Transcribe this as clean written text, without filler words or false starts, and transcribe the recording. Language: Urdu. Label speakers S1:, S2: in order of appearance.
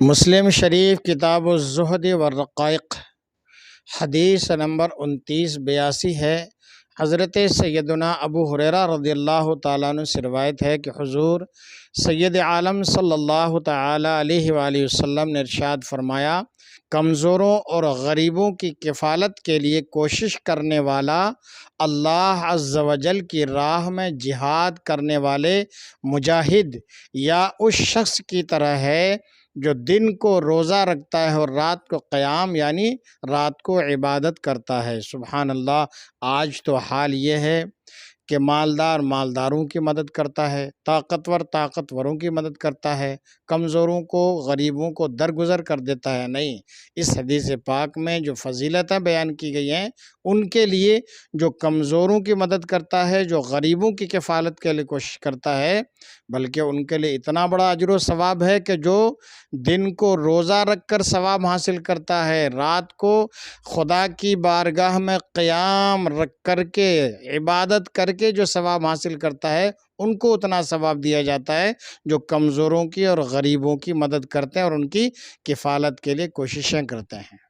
S1: مسلم شریف کتاب الزہد والرقائق حدیث نمبر 2982 ہے۔ حضرت سیدنا ابو ہریرہ رضی اللہ تعالیٰ عنہ سے روایت ہے کہ حضور سید عالم صلی اللہ تعالیٰ علیہ وآلہ وسلم نے ارشاد فرمایا، کمزوروں اور غریبوں کی کفالت کے لیے کوشش کرنے والا اللہ عز و جل کی راہ میں جہاد کرنے والے مجاہد یا اس شخص کی طرح ہے جو دن کو روزہ رکھتا ہے اور رات کو قیام یعنی رات کو عبادت کرتا ہے۔ سبحان اللہ۔ آج تو حال یہ ہے کہ مالدار مالداروں کی مدد کرتا ہے، طاقتور طاقتوروں کی مدد کرتا ہے، کمزوروں کو غریبوں کو درگزر کر دیتا ہے۔ نہیں، اس حدیث پاک میں جو فضیلتیں بیان کی گئی ہیں ان کے لیے جو کمزوروں کی مدد کرتا ہے، جو غریبوں کی کفالت کے لیے کوشش کرتا ہے، بلکہ ان کے لیے اتنا بڑا اجر و ثواب ہے کہ جو دن کو روزہ رکھ کر ثواب حاصل کرتا ہے، رات کو خدا کی بارگاہ میں قیام رکھ کر کے عبادت کر کے جو ثواب حاصل کرتا ہے، ان کو اتنا ثواب دیا جاتا ہے جو کمزوروں کی اور غریبوں کی مدد کرتے ہیں اور ان کی کفالت کے لیے کوششیں کرتے ہیں۔